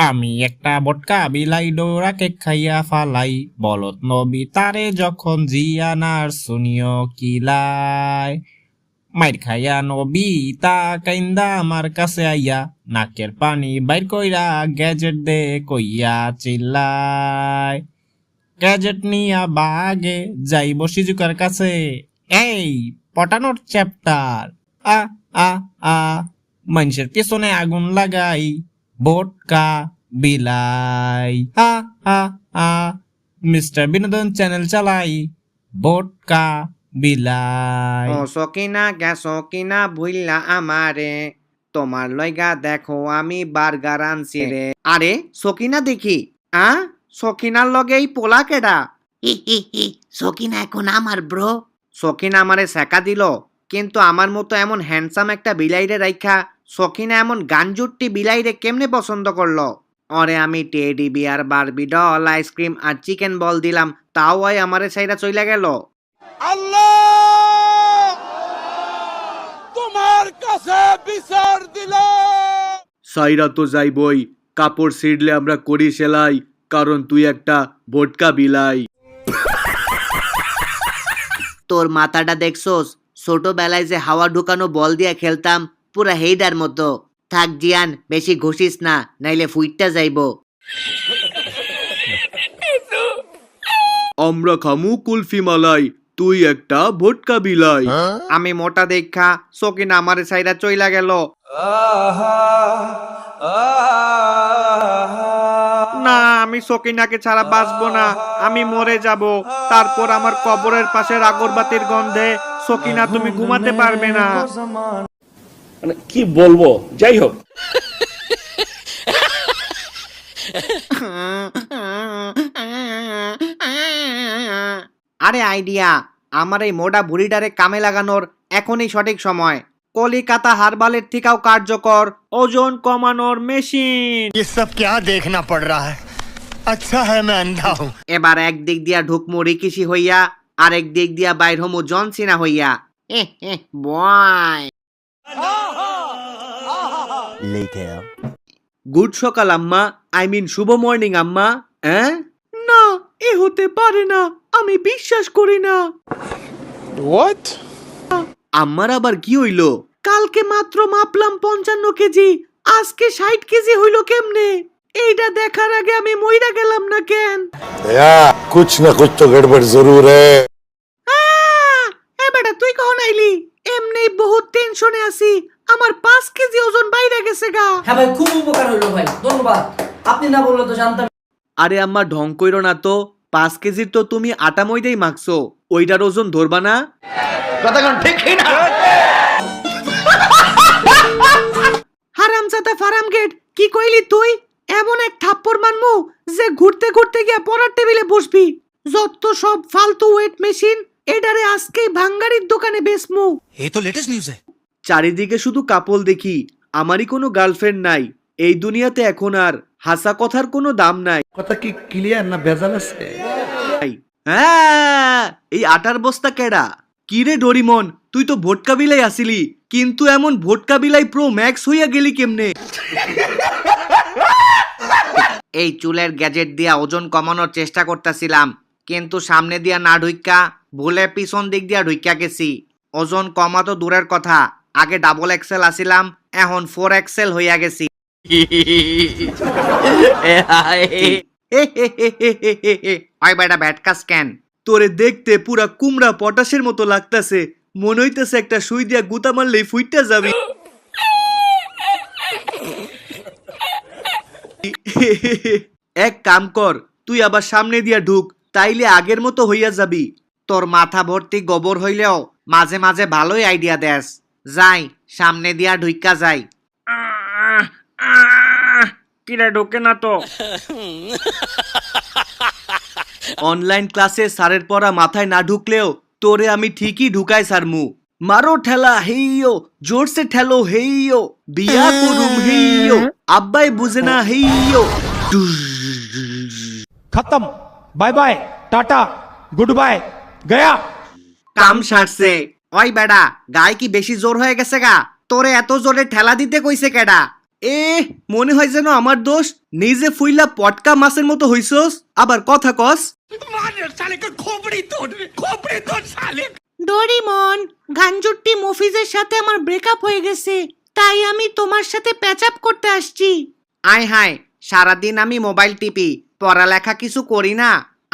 আমি একটা বটকা বিলাই ডোরা কেক খাইয়া ফালাই, বলত নবী তারে যখন জিয়ানার শুনিও কিলাই। মাইর খাইয়া নবী তা কাইন্দা আমার কাছে আইয়া, নাকের পানি বাইর কইরা গ্যাজেট দে কইয়া চিল্লাই। গ্যাজেট নিয়া বাগে যাইব সিজুকার কাছে, এই পটানোর চ্যাপ্টার। আ আ আ মানুষের পেছনে আগুন লাগাই, বোটকা বিলাই। আ আ আ মিস্টার বিনোদন চ্যানেল চালাই, বোটকা বিলাই। ও সকিনা গেছো কিনা ভুইলা আমারে, তোমার লইগা দেখো আমি বার্গার আনছি রে। আরে সকিনা দেখি, সকিনার লগে এই পোলা কেডা? সকিনা এখন আমার ব্রো। সকিনা আমারে সেকা দিল, কিন্তু আমার মতো এমন হ্যান্ডসাম একটা বিলাইরে রাইখা সকিনা এমন গানজুট্টি বিলাইরে কেমনে পছন্দ করলো? অরে আমি teddy bear, Barbie doll, ice cream আর চিকেন বল দিলাম, তাও ওই আমারে সাইরা চইলা গেল। সাইরা তো যাইবই, কাপড় ছিঁড়লে আমরা করি সেলাই, কারণ তুই একটা ভোটকা বিলাই। তোর মাথাটা দেখছোস? ছোটবেলায় যে হাওয়া ঢুকানো বল দিয়ে খেলতাম, পুরা হেইডার মতো। থাক জিয়ান, বেশি ঘষিস না, নাইলে ফুইটটা যাইবো। আমরা খামু কুলফি মালাই, তুই একটা ভোটকা বিলাই। আমি মোটা দেখা সকিনা আমারে সাইরা চইলা গেল। না, আমি সকিনাকে ছাড়া বাঁচবো না, আমি মরে যাব। তারপর আমার কবরের পাশের আগরবাতির গন্ধে সকিনা তুমি ঘুমাতে পারবে না। মানে কি বলবো, যাই হোক। আরে আইডিয়া, আমার এই মোটা বুড়িটারে কামে লাগানোর এখনই সঠিক সময়। কলিকাতা হারবালের থেকেও কার্যকর ওজন কমানোর মেশিন। ये सब क्या देखना पड़ रहा है? अच्छा है मैं अंधा हूँ। এবার একদিক দিয়া ঢুকমু রিকিসি হইয়া, আরেক দিক দিয়া বাইর হমু জন সিনা হইয়া। বয় গুড সকাল আম্মা, আই মিন শুভ মর্নিং আম্মা। না, এ হতে পারে না, আমি বিশ্বাস করি না। আম্মার আবার কি হইলো? কালকে মাত্র মাপলাম 55 কেজি, আজকে 60 কেজি হইলো কেমনে? এইটা দেখার আগে আমি মইরা গেলাম না কেন? कुछ न कुछ तो गड़बड़ जरूर है। এ বেটা তুই কখন আইলি? এমনি বহুত টেনশনে আছি, আমার 5 কেজি ওজন বাইরে গেছে গা। হ্যাঁ ভাই, খুব উপকার হলো ভাই, ধন্যবাদ। আপনি না বললে তো জানতাম। আরে আম্মা ঢং কইরো না তো, 5 কেজির তো তুমি আটা ময়দাই মাখছো, ওইটার ওজন ধরবা না? হারামজাদা ফারামগেট, কি কইলি তুই? এমন এক থাপ্পড় মারমু যে ঘুরতে ঘুরতে গিয়া পড়ার টেবিলে বসবি। যত সব ফালতু ওয়েট মেশিন, এটারে আজকেই ভাঙ্গারির দোকানে বেচমু। ये तो लेटेस्ट न्यूज़ है। চারিদিকে শুধু কাপল দেখি, আমারই কোনো গার্লফ্রেন্ড নাই। এই দুনিয়াতে এখন আর হাসা কথার কোনো দাম নাই। কথা কি ক্লিয়ার না ভেজাল আছে? হ্যাঁ, এই আটার বস্তা কেডা? কি রে ডোরিমন, তুই তো ভোটকা বিলাই আসিলি, কিন্তু এমন ভোটকা বিলাই প্রো ম্যাক্স হইয়া গেলি কেমনে? এই চুলের গ্যাজেট দিয়া ওজন কমানোর চেষ্টা করতেছিলাম, কিন্তু সামনে দিয়া না ঢুইকা ভুলে পিছন দিক দিয়া ঢুইকা গেছি। ওজন কমা তো দূরের কথা, আগে ডাবল এক্সেল আসিলাম, এখন 4 এক্সেল হইয়া গেছি। ওই বেটা ব্যাটকাস কেন? তোরে দেখতে পুরা কুমড়া পটাশের মতো লাগতাছে, মনে হইতেছে একটা সুই দিয়া গুতা মারলেই ফুইটা যাবি। এক কাম কর, তুই আবার সামনে দিয়া ঢুক, তাইলে আগের মতো হইয়া যাবি। তোর মাথা ভর্তি গোবর হইলেও মাঝে মাঝে ভালোই আইডিয়া দেস। যাই সামনে দিয়া ঢুইকা যাই। কিরে ঢুকে না তো? অনলাইন ক্লাসে স্যারের পড়া মাথায় না ঢুকলেও তোরে আমি ঠিকই ঢুকাই সারমু। মারো ঠেলা হেইয়ো, জোরসে ঠেলো হেইয়ো, বিয়া করুম হেইয়ো, আব্বাই বুঝে না হেইয়ো। खत्म, bye bye, tata, goodbye, गया। কাম সারছে। ওই বেডা, গায়ে কি বেশি জোর হয়ে গেছে গা? তোরে এত জোরে ঠেলা দিতে কইছে কেডা? এ মনে হয় যেন আমার দোষ, নিজে ফুইলা পটকা মাছের মতো হইছস, আবার কথা কস। ডোরিমন, গাঞ্জুট্টি মফিজের সাথে আমার ব্রেকআপ হয়ে গেছে, তাই আমি তোমার সাথে প্যাচ আপ করতে আসছি। আয় হায়, সারাদিন আমি মোবাইল টিপি, পড়ালেখা কিছু করি না।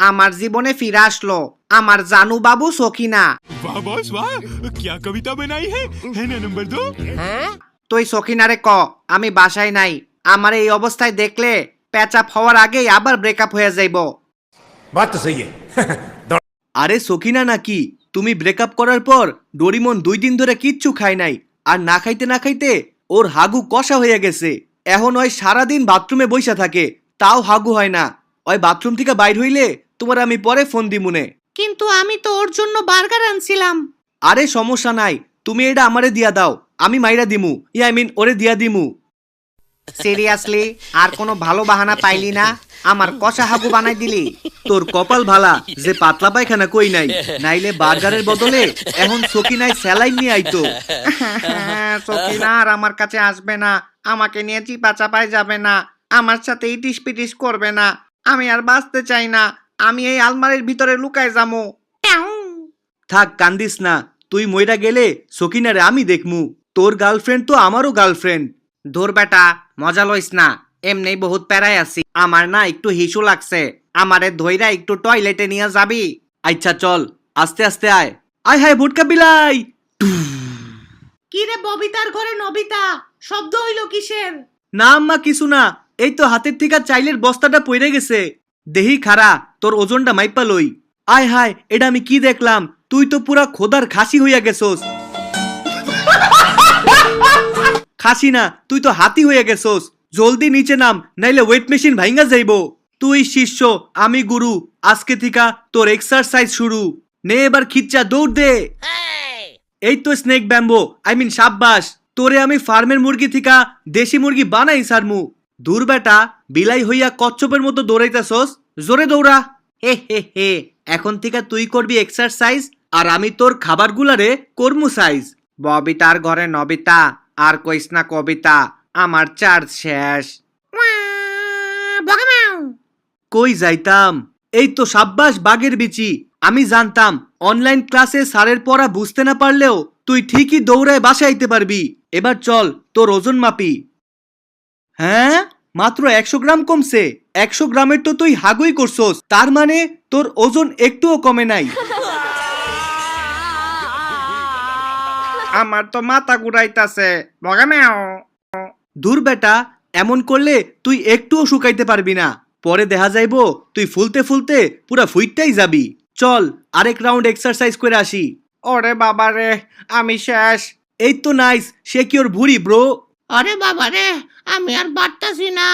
আমার জীবনে ফিরে আসলো আমার জানু বাবু সখিনা। তুই সখিনারে ক আমি বাসায় নাই, আমার এই অবস্থায় দেখলে প্যাচ আপ হওয়ার আগেই আবার ব্রেকআপ হয়ে যাইব। बात तो सही है আরে সখিনা নাকি, তুমি ব্রেকআপ করার পর ডোরিমন 2 দিন ধরে কিচ্ছু খায় নাই, আর না খাইতে না খাইতে ওর হাগু কষা হয়ে গেছে। এখন ওই সারাদিন বাথরুমে বইসা থাকে, তাও হাগু হয় না। ওই বাথরুম থেকে বাইর হইলে তোমার আমি পরে ফোন দিমুনে। কিন্তু আমি তো ওর জন্য বার্গার আনছিলাম। আরে সমস্যা নাই, তুমি এটা আমারে দিয়া দাও, আমি মাইরা দিমু, আই মিন ওরে দিয়া দিমু। সিরিয়াসলি আর কোনো ভালো বাহানা পাইলি না? আমার কষা হাগু বানাই দিলি। তোর কপাল ভালা যে পাতলা পায়খানা কই নাই, নাইলে বার্গারের বদলে এখন সকিনায় স্যালাইন নিয়ে আইতো। সকিনা আর আমার কাছে আসবে না, আমাকে নিয়ে চিপা চাপায় যাবে না, আমার সাথে ইটিস পিটিস করবে না। আমি আর বাঁচতে চাই না, আমি এই আলমারির ভিতরে লুকায় যাবো। থাক কান্দিস না, তুই মইরা গেলে সকিনারে আমি দেখমু। তোর গার্লফ্রেন্ড তো আমারও গার্লফ্রেন্ড। ধুর বেটা, মজা লইস না, এমনি বহুত প্যারায় আছি। আমার না একটু হিসু লাগছে, আমারে ধইরা একটু টয়লেটে নিয়ে যাবি? আচ্ছা চল, আস্তে আস্তে আয়। আয় হায় ভুটকা বিলাই। কি রে ববিতার ঘরে নবিতা, শব্দ হইল কিসের? না আম্মা কিছু না, এই তো হাতের থেকে চাইলের বস্তাটা পইরে গেছে। দেহি খারা, তোর ওজনটা মাইপা লই। আয় হায়, এটা আমি কি দেখলাম, তুই তো পুরা খোদার খাসি হইয়া গেছস। খাসি না, তুই তো হাতি হইয়া গেছস। জলদি নিচে নাম, নাইলে ওয়েট মেশিন ভাইঙ্গা যাইব। তুই শিষ্য, আমি গুরু, আজকে থিকা তোর এক্সারসাইজ শুরু। নে এবার খিচ্চা দৌড় দে। এই তো স্নেক ব্যাম্বো, আই মিন সাব্বাস। তোরে আমি ফার্মের মুরগি থিকা দেশি মুরগি বানাই সারমু। দূর বেটা, বিলাই হইয়া কচ্ছপের মতো দৌড়াইতাছস, জোরে দৌড়া। হে হে হে, এখন থেকে তুই করবি এক্সারসাইজ, আর আমি তোর খাবারগুলারে করমু সাইজ। ববিতার ঘরে নবিতা, আর কইস না কবিতা, আমার চার্জ শেষ। কই যাইতাম, এই তো সাব্বাস বাগের বিচি। আমি জানতাম অনলাইন ক্লাসে স্যারের পড়া বুঝতে না পারলেও তুই ঠিকই দৌড়ায় বাসায় আইতে পারবি। এবার চল তোর ওজন মাপি। হ্যাঁ, মাত্র 100 গ্রাম কমছে। 100 গ্রামের তো তুই হাগুই করছস, তার মানে তোর ওজন একটুও কমে নাই। আমার তো মাথা ঘুরাইতাছে, বগামেও। দূর বেটা, এমন করলে তুই একটুও শুকাইতে পারবি না। পরে দেখা যাইবো তুই ফুলতে ফুলতে পুরা ফুইটটাই যাবি। চল আরেক রাউন্ড এক্সারসাইজ করে আসি। ওরে বাবা রে, আমি শেষ। এই তো নাইস, সে কি ওর ভুড়ি ব্রো। আরে বাবা রে, আমি আর পারতাছি না।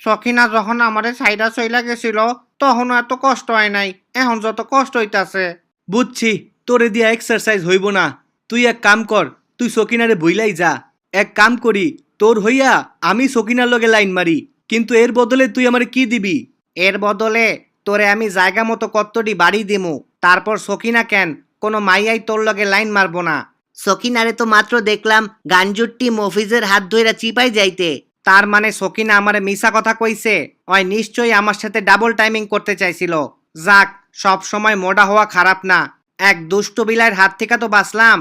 সখিনা যখন আমারে সাইডা চইলা গেছিল তখন এত কষ্ট হয় নাই, এখন যত কষ্ট হইতাছে। বুঝছি, তোরে দিয়া এক্সারসাইজ হইব না। তুই এক কাম কর, তুই সকিনারে বইলাই যা। এক কাম করি, তোর হইয়া আমি সকিনার লগে লাইন মারি, কিন্তু এর বদলে তুই আমারে কি দিবি? এর বদলে তোরে আমি জায়গা মতো কত্তটি বাড়ি দিমু, তারপর সখিনা কেন কোনো মাইয়াই তোর লগে লাইন মারবো না। সকিনারে তো মাত্র দেখলাম গাঞ্জুট্টি মফিজের হাত ধইরা চিপাই যাইতে। তার মানে সকিনা আমারে মিছা কথা কইছে, ওই নিশ্চয়ই আমার সাথে ডাবল টাইমিং করতে চাইছিল। যাক, সব সময় মোডা হওয়া খারাপ না, এক দুষ্ট বিলাইয়ের হাত থেকে তো বাঁচলাম।